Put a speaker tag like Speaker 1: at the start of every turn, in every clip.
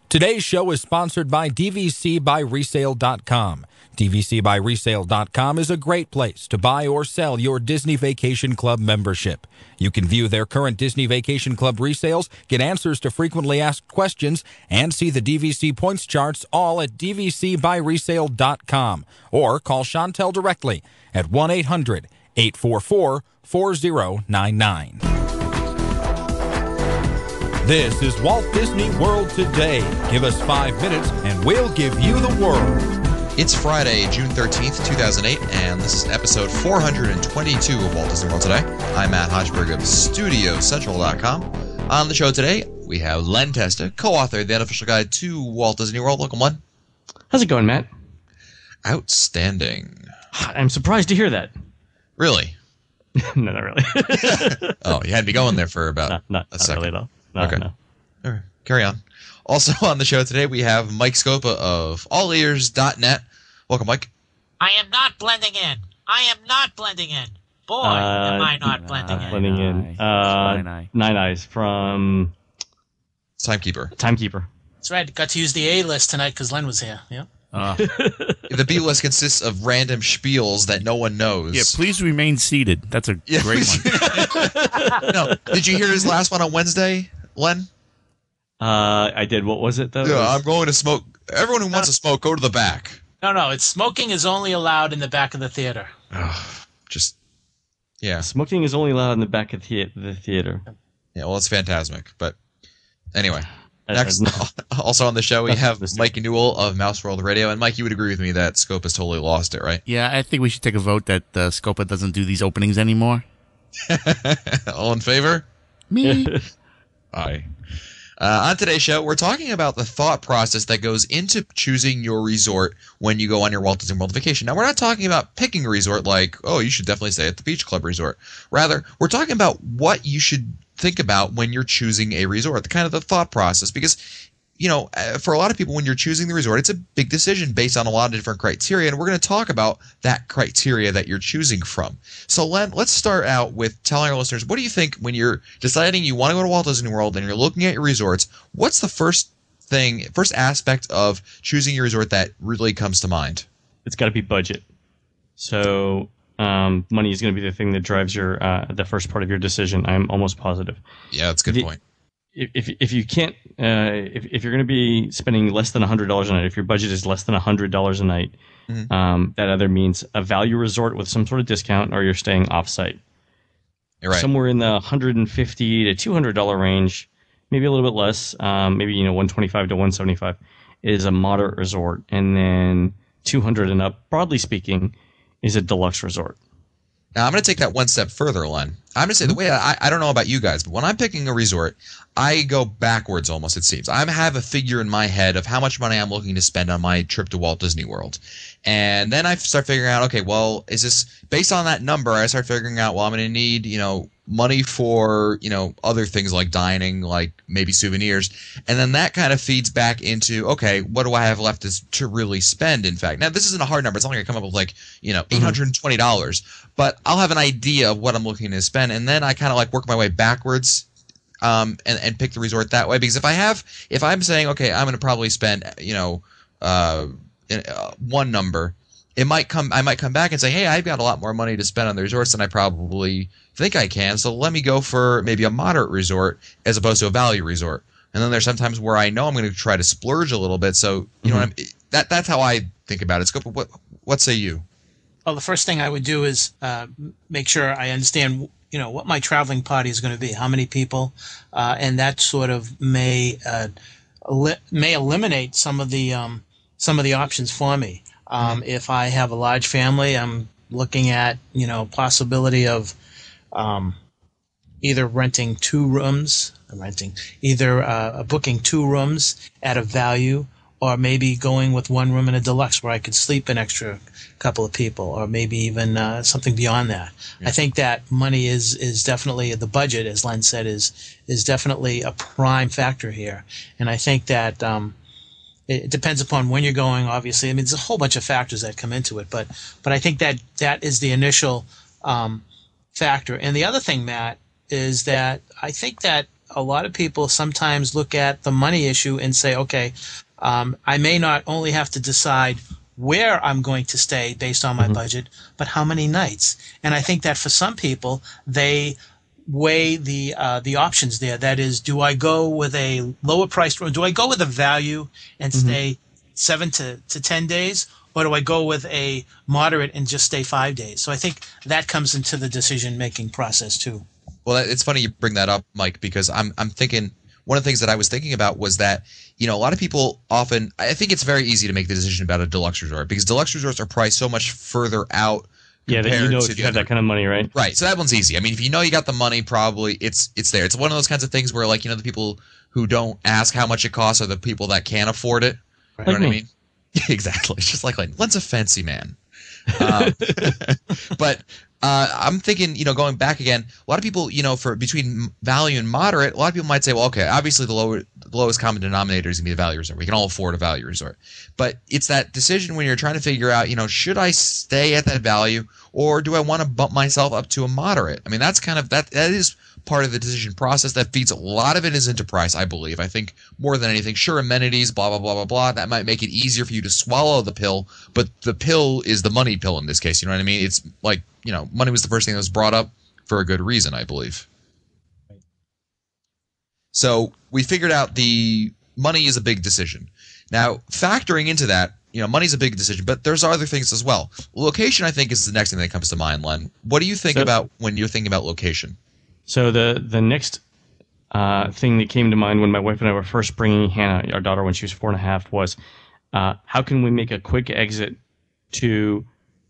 Speaker 1: Today's show is sponsored by DVCBuyResale.com. DVCBuyResale.com is a great place to buy or sell your Disney Vacation Club membership. You can view their current Disney Vacation Club resales, get answers to frequently asked questions, and see the DVC points charts all at DVCBuyResale.com. Or call Chantel directly at 1-800-844-4099. This is Walt Disney World Today. Give us 5 minutes and we'll give you the world.
Speaker 2: It's Friday, June 13th, 2008, and this is episode 422 of Walt Disney World Today. I'm Matt Hodgeberg of StudioCentral.com. On the show today, we have Len Testa, co-author of the Unofficial Guide to Walt Disney World. Welcome, Len.
Speaker 3: How's it going, Matt?
Speaker 2: Outstanding.
Speaker 3: I'm surprised to hear that.
Speaker 2: Really?
Speaker 3: No, not really.
Speaker 2: Oh, you had me going there for about
Speaker 3: not
Speaker 2: a second.
Speaker 3: Really, though. No,
Speaker 2: okay.
Speaker 3: No.
Speaker 2: All right. Carry on. Also on the show today, we have Mike Scopa of allears.net. Welcome, Mike.
Speaker 4: I am not blending in. I am not blending in. Boy, am I not blending in.
Speaker 3: Blending in. Nine Eyes from
Speaker 2: Timekeeper.
Speaker 4: That's right. Got to use the A list tonight because Len was here. Yeah.
Speaker 2: The B list consists of random spiels that no one knows.
Speaker 5: Yeah, please remain seated. That's a great one.
Speaker 2: No, did you hear his last one on Wednesday, Len?
Speaker 3: I did. What was it, though?
Speaker 2: Yeah, I'm going to smoke. Everyone who wants to smoke, go to the back.
Speaker 4: No. It's smoking is only allowed in the back of the theater.
Speaker 2: Yeah.
Speaker 3: Smoking is only allowed in the back of the theater.
Speaker 2: Yeah, well, it's Phantasmic. But anyway, next, also on the show, we have Mike Newell of Mouse World Radio. And Mike, you would agree with me that Scopa's totally lost it, right?
Speaker 5: Yeah, I think we should take a vote that Scopa doesn't do these openings anymore.
Speaker 2: All in favor?
Speaker 5: Me.
Speaker 2: Aye. On today's show, we're talking about the thought process that goes into choosing your resort when you go on your Walt Disney World vacation. Now, we're not talking about picking a resort like, oh, you should definitely stay at the Beach Club Resort. Rather, we're talking about what you should think about when you're choosing a resort, the kind of the thought process. Because, you know, for a lot of people, when you're choosing the resort, it's a big decision based on a lot of different criteria, and we're going to talk about that criteria that you're choosing from. So, Len, let's start out with telling our listeners, what do you think when you're deciding you want to go to Walt Disney World and you're looking at your resorts, what's the first aspect of choosing your resort that really comes to mind?
Speaker 3: It's got to be budget. So money is going to be the thing that drives your the first part of your decision. I'm almost positive.
Speaker 2: Yeah, that's a good point.
Speaker 3: If you can't if you're going to be spending less than $100 a night, if your budget is less than $100 a night, that either means a value resort with some sort of discount, or you're staying offsite.
Speaker 2: You're right. Somewhere
Speaker 3: in the $150 to $200 range, maybe a little bit less, maybe $125 to $175 is a moderate resort, and then $200 and up, broadly speaking, is a deluxe resort.
Speaker 2: Now, I'm going to take that one step further, Len. I'm going to say the way I don't know about you guys, but when I'm picking a resort, I go backwards almost, it seems. I have a figure in my head of how much money I'm looking to spend on my trip to Walt Disney World. And then I start figuring out, okay, well, is this based on that number? I start figuring out, well, I'm going to need, money for, other things like dining, like maybe souvenirs. And then that kind of feeds back into, okay, what do I have left to really spend, in fact? Now, this isn't a hard number. It's not like I come up with $820. But I'll have an idea of what I'm looking to spend. And then I kind of work my way backwards and pick the resort that way. Because if I'm saying, okay, I'm going to probably spend, one number, I might come back and say, hey, I've got a lot more money to spend on the resorts than I probably think I can, so let me go for maybe a moderate resort as opposed to a value resort. And then there's sometimes where I know I'm going to try to splurge a little bit, so you know what that's how I think about it. What say you?
Speaker 4: Well, the first thing I would do is make sure I understand what my traveling party is going to be, how many people, and that sort of may eliminate some of the options for me. If I have a large family, I'm looking at, possibility of either booking 2 rooms at a value, or maybe going with 1 room in a deluxe where I could sleep an extra couple of people, or maybe even something beyond that. Yeah. I think that money is definitely, the budget, as Len said, is definitely a prime factor here. And I think that it depends upon when you're going, obviously. I mean, there's a whole bunch of factors that come into it, but I think that is the initial factor. And the other thing, Matt, is that I think that a lot of people sometimes look at the money issue and say, okay, I may not only have to decide where I'm going to stay based on my budget, but how many nights. And I think that for some people, they weigh the options there. That is, do I go with a lower priced room? Do I go with a value and stay 7 to 10 days? Or do I go with a moderate and just stay 5 days? So I think that comes into the decision-making process too.
Speaker 2: Well, it's funny you bring that up, Mike, because I'm thinking one of the things that I was thinking about was that, a lot of people often, I think it's very easy to make the decision about a deluxe resort because deluxe resorts are priced so much further out.
Speaker 3: Yeah, that if you have that kind of money, right?
Speaker 2: Right. So that one's easy. I mean, if you know you got the money, probably it's there. It's one of those kinds of things where, like, the people who don't ask how much it costs are the people that can't afford it.
Speaker 3: Right.
Speaker 2: You know what I mean? Exactly. It's just like Len's a fancy man. But I'm thinking, going back again, a lot of people, for between value and moderate, a lot of people might say, well, okay, obviously the lowest common denominator is going to be the value resort. We can all afford a value resort. But it's that decision when you're trying to figure out, should I stay at that value or do I want to bump myself up to a moderate? I mean, that's kind of that is part of the decision process that feeds a lot of it is into price, I believe. I think more than anything, sure, amenities, blah, blah, blah, blah, blah, that might make it easier for you to swallow the pill, but the pill is the money pill in this case. You know what I mean? It's like, money was the first thing that was brought up for a good reason, I believe. So we figured out the money is a big decision. Now, factoring into that, money's a big decision, but there's other things as well. Location, I think, is the next thing that comes to mind, Len. What do you think about when you're thinking about location?
Speaker 3: So the next thing that came to mind when my wife and I were first bringing Hannah, our daughter, when she was 4.5, was how can we make a quick exit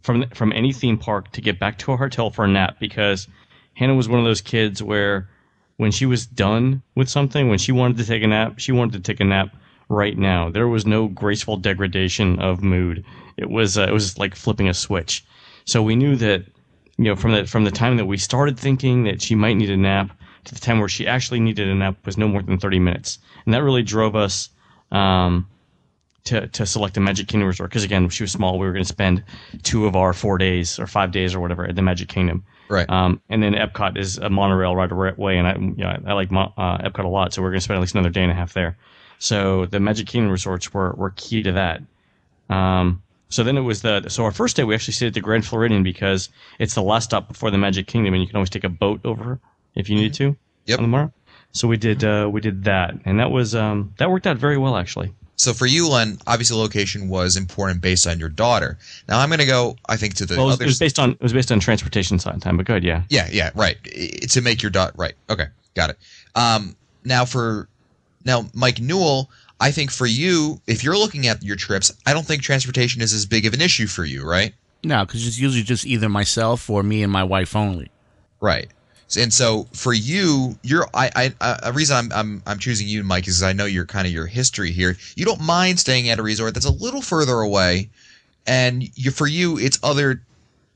Speaker 3: from any theme park to get back to our hotel for a nap? Because Hannah was one of those kids where when she was done with something, when she wanted to take a nap, she wanted to take a nap right now. There was no graceful degradation of mood. It was like flipping a switch. So we knew that, from the time that we started thinking that she might need a nap to the time where she actually needed a nap was no more than 30 minutes. And that really drove us to select a Magic Kingdom resort. Because again, she was small. We were going to spend 2 of our 4 days or 5 days or whatever at the Magic Kingdom.
Speaker 2: Right.
Speaker 3: And then Epcot is a monorail right away. And I like Epcot a lot. So we're going to spend at least another day and a half there. So the Magic Kingdom resorts were key to that. So then it was so our first day we actually stayed at the Grand Floridian because it's the last stop before the Magic Kingdom, and you can always take a boat over if you needed to.
Speaker 2: Yep.
Speaker 3: On the morrow. So we did that, and that was that worked out very well actually.
Speaker 2: So for you, Len, obviously location was important based on your daughter. Now I'm going to go, I think, to the
Speaker 3: Well,
Speaker 2: other.
Speaker 3: it was based on transportation time, but good, yeah.
Speaker 2: Yeah, right. To make your daughter right. Okay, got it. Now, Mike Newell, I think for you, if you're looking at your trips, I don't think transportation is as big of an issue for you, right?
Speaker 5: No, because it's usually just either myself or me and my wife only.
Speaker 2: Right. And so for you, a reason I'm choosing you, Mike, is I know your history here. You don't mind staying at a resort that's a little further away, and for you, it's other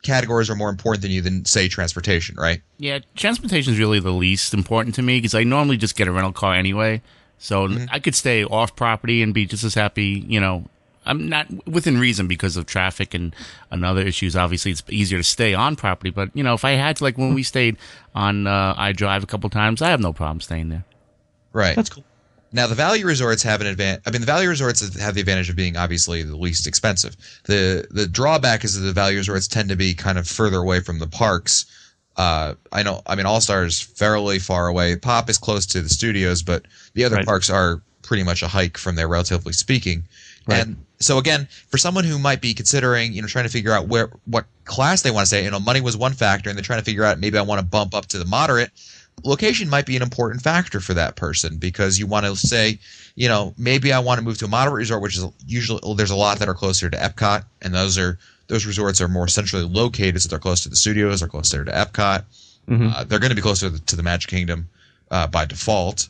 Speaker 2: categories are more important than you than, say, transportation, right?
Speaker 5: Yeah, transportation is really the least important to me because I normally just get a rental car anyway. So I could stay off property and be just as happy, I'm not within reason because of traffic and other issues. Obviously, it's easier to stay on property. But, if I had to, like when we stayed on iDrive a couple times, I have no problem staying there.
Speaker 2: Right.
Speaker 3: That's cool.
Speaker 2: Now, the value resorts have an advantage. I mean, the value resorts have the advantage of being obviously the least expensive. The drawback is that the value resorts tend to be kind of further away from the parks. All-Star is fairly far away. Pop is close to the studios, but the other parks are pretty much a hike from there, relatively speaking. Right. And so again, for someone who might be considering, trying to figure out what class they want to stay, money was one factor, and they're trying to figure out maybe I want to bump up to the moderate. Location might be an important factor for that person because you want to say, maybe I want to move to a moderate resort, which is usually there's a lot that are closer to Epcot, and those resorts are more centrally located, so they're close to the studios, they're closer to Epcot. Mm-hmm. They're going to be closer to the Magic Kingdom by default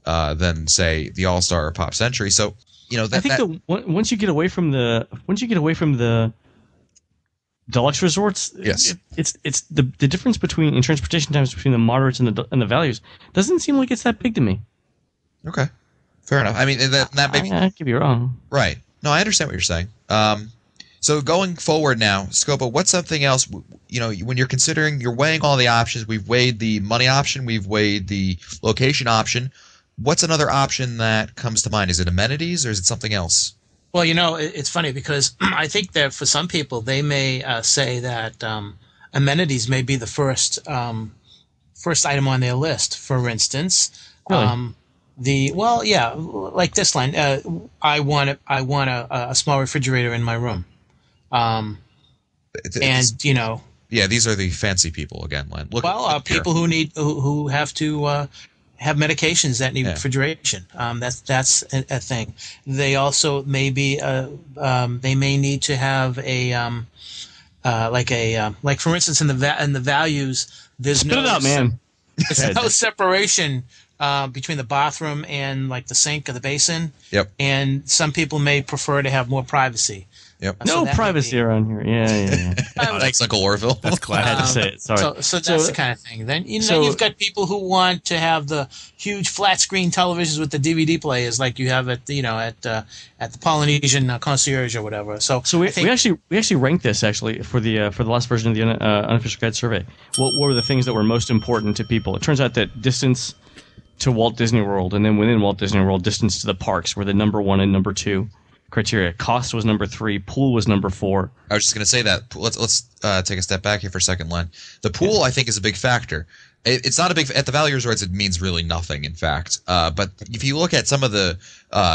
Speaker 2: than say the All-Star or Pop Century. So I think
Speaker 3: once you get away from the deluxe resorts,
Speaker 2: yes,
Speaker 3: it's the difference in transportation times between the moderates and the values doesn't seem like it's that big to me.
Speaker 2: Okay, fair enough. I mean that maybe
Speaker 3: I could be wrong.
Speaker 2: Right. No, I understand what you're saying. So going forward now, Scopa, what's something else, when you're considering, you're weighing all the options, we've weighed the money option, we've weighed the location option. What's another option that comes to mind? Is it amenities or is it something else?
Speaker 4: Well, it's funny because I think that for some people, they may say that amenities may be the first item on their list. For instance,
Speaker 3: Really?
Speaker 4: like this line, I want a small refrigerator in my room.
Speaker 2: Yeah, these are the fancy people again, Len.
Speaker 4: People who have to have medications that need refrigeration. That's a thing. They also maybe they may need to have like for instance in the values. There's
Speaker 3: Spit it out, man.
Speaker 4: There's no separation between the bathroom and like the sink or the basin.
Speaker 2: Yep.
Speaker 4: And some people may prefer to have more privacy.
Speaker 2: Yep.
Speaker 3: No privacy around here. Yeah.
Speaker 2: Thanks, Uncle Orville.
Speaker 5: That's glad.
Speaker 3: I had to say it. Sorry.
Speaker 4: So that's the kind of thing. Then you've got people who want to have the huge flat screen televisions with the DVD players, like you have at the Polynesian Concierge or whatever. So
Speaker 3: we actually ranked this for the last version of the unofficial guide survey. What were the things that were most important to people? It turns out that distance to Walt Disney World, and then within Walt Disney World, distance to the parks were the number 1 and number 2 criteria. Cost was number 3. Pool was number 4.
Speaker 2: I was just going to say that. Let's take a step back here for a second, Len. The pool, I think, is a big factor. It's not a big at the value resorts. It means really nothing, in fact. But if you look at some of the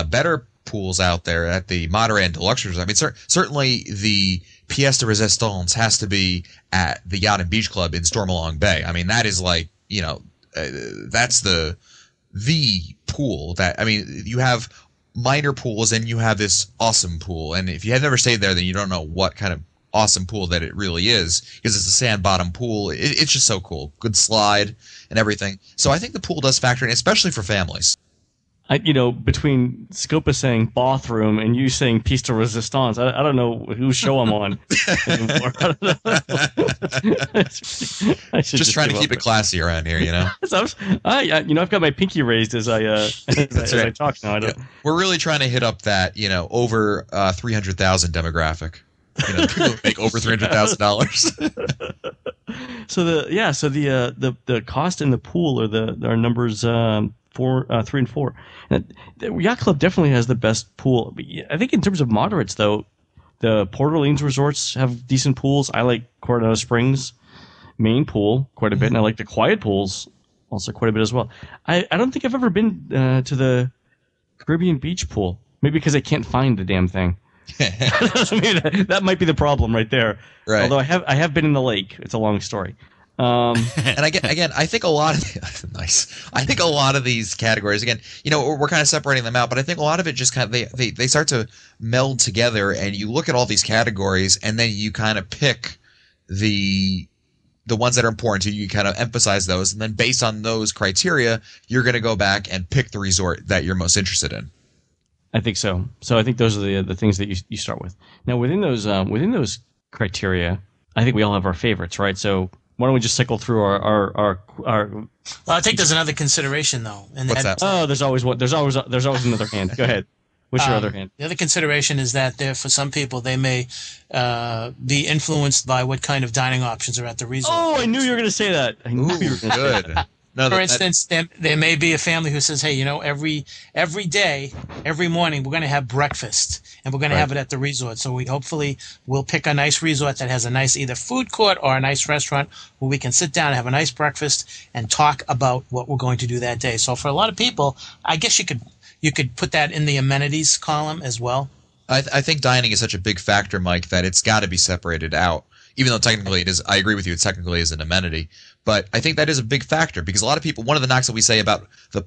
Speaker 2: better pools out there at the moderate and deluxe resorts, I mean, certainly the pièce de résistance has to be at the Yacht and Beach Club in Stormalong Bay. I mean, that is like that's the pool that you have minor pools and you have this awesome pool, and if you had never stayed there, then you don't know what kind of awesome pool that it really is, because it's a sand bottom pool. It's just so cool, good slide and everything. So I think the pool does factor in, especially for families.
Speaker 3: Between Scopa saying bathroom and you saying piece de resistance, I don't know whose show I'm on anymore. I don't know.
Speaker 2: just trying to keep it classy around here,
Speaker 3: I've got my pinky raised as I talk now.
Speaker 2: We're really trying to hit up that over 300,000 demographic. People who make over $300,000.
Speaker 3: So the cost in the pool are numbers 3 and 4. And the Yacht Club definitely has the best pool. I think in terms of moderates, though, the Port Orleans resorts have decent pools. I like Coronado Springs main pool quite a bit, and I like the quiet pools also quite a bit as well. I don't think I've ever been to the Caribbean Beach pool. Maybe because I can't find the damn thing. That might be the problem right there.
Speaker 2: Right.
Speaker 3: Although I have been in the lake. It's a long story.
Speaker 2: And I think a lot of nice. I think a lot of these categories, again, we're kind of separating them out, but I think a lot of it just kind of they start to meld together, and you look at all these categories, and then you kind of pick the ones that are important to you. You kind of emphasize those, and then based on those criteria, you're going to go back and pick the resort that you're most interested in.
Speaker 3: I think so. So I think those are the things that you start with. Now within those criteria, I think we all have our favorites, right? So why don't we just cycle through our
Speaker 4: Well, I think there's another consideration though. And
Speaker 2: what's that?
Speaker 3: Oh, there's always another hand. Go ahead. What's your other hand?
Speaker 4: The other consideration is that for some people, they may be influenced by what kind of dining options are at the resort.
Speaker 3: Oh, I knew you were going to say that. I knew you were going to say that.
Speaker 2: No,
Speaker 4: for instance, there may be a family who says, hey, every day, every morning, we're going to have breakfast, and we're going to have it at the resort. So we'll pick a nice resort that has a nice either food court or a nice restaurant where we can sit down and have a nice breakfast and talk about what we're going to do that day. So for a lot of people, I guess you could put that in the amenities column as well.
Speaker 2: I think dining is such a big factor, Mike, that it's got to be separated out. Even though technically it is, I agree with you, it technically is an amenity. But I think that is a big factor because a lot of people, one of the knocks that we say about the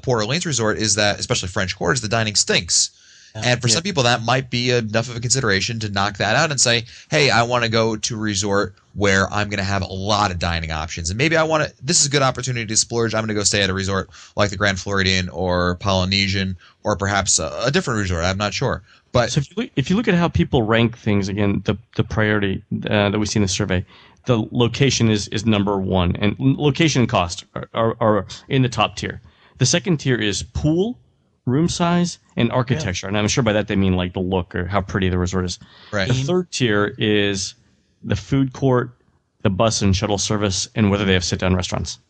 Speaker 2: Port Orleans resort is that, especially French Quarter, the dining stinks. And for some people, that might be enough of a consideration to knock that out and say, hey, I want to go to a resort where I'm going to have a lot of dining options. And maybe this is a good opportunity to splurge. I'm going to go stay at a resort like the Grand Floridian or Polynesian or perhaps a different resort. I'm not sure. But
Speaker 3: so if you look at how people rank things, again, the priority that we see in the survey, the location is number 1, and location and cost are in the top tier. The second tier is pool, room size, and architecture. And I'm sure by that they mean like the look or how pretty the resort is.
Speaker 2: Right.
Speaker 3: The third tier is the food court, the bus and shuttle service, and whether they have sit-down restaurants.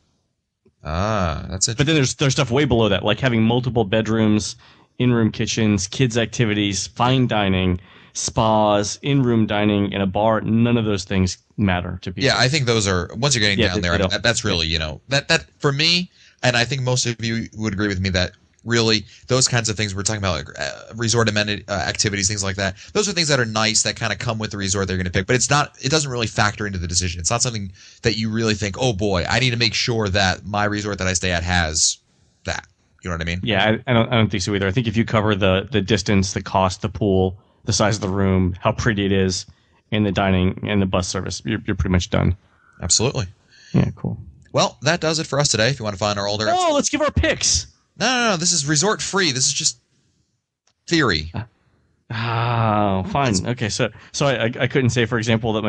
Speaker 2: That's it.
Speaker 3: But then there's stuff way below that, like having multiple bedrooms, in-room kitchens, kids' activities, fine dining, spas, in-room dining, and a bar. None of those things matter to people.
Speaker 2: Yeah, I think those are, once you're getting down there, I mean,
Speaker 3: don't.
Speaker 2: that's really, that for me, and I think most of you would agree with me that really those kinds of things we're talking about, like resort amenity activities, things like that. Those are things that are nice that kind of come with the resort they're going to pick, but it doesn't really factor into the decision. It's not something that you really think, oh boy, I need to make sure that my resort that I stay at has that. You know what I mean?
Speaker 3: Yeah, I don't think so either. I think if you cover the distance, the cost, the pool, the size of the room, how pretty it is, and the dining and the bus service, you're pretty much done.
Speaker 2: Absolutely.
Speaker 3: Yeah, cool.
Speaker 2: Well, that does it for us today. If you want to find our older
Speaker 3: Oh, let's give our picks.
Speaker 2: No. This is resort free. This is just theory.
Speaker 3: Oh, fine. Okay, so I couldn't say, for example, that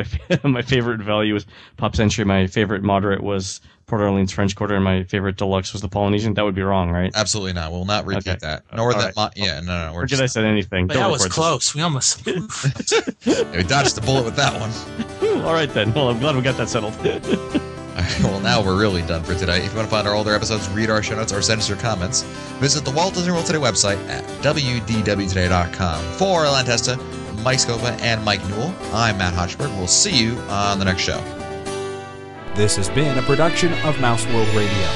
Speaker 3: my favorite value was Pop Century, my favorite moderate was Port Orleans French Quarter, and my favorite deluxe was the Polynesian. That would be wrong, right?
Speaker 2: Absolutely not. We'll not repeat that.
Speaker 3: Nor that.
Speaker 2: Right. No.
Speaker 3: Forget I said anything.
Speaker 4: But that was close. We almost.
Speaker 2: We dodged the bullet with that one.
Speaker 3: All right then. Well, I'm glad we got that settled.
Speaker 2: Well, now we're really done for today. If you want to find our older episodes, read our show notes, or send us your comments, visit the Walt Disney World Today website at wdwtoday.com. For Len Testa, Mike Scopa, and Mike Newell, I'm Matt Hochberg. We'll see you on the next show.
Speaker 1: This has been a production of Mouse World Radio.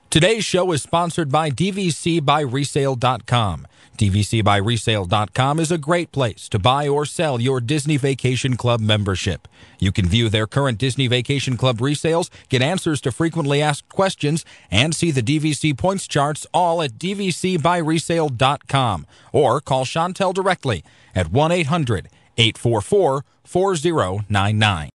Speaker 1: Today's show is sponsored by DVCBuyResale.com. DVCBuyResale.com is a great place to buy or sell your Disney Vacation Club membership. You can view their current Disney Vacation Club resales, get answers to frequently asked questions, and see the DVC points charts all at DVCBuyResale.com. Or call Chantel directly at 1-800-844-4099.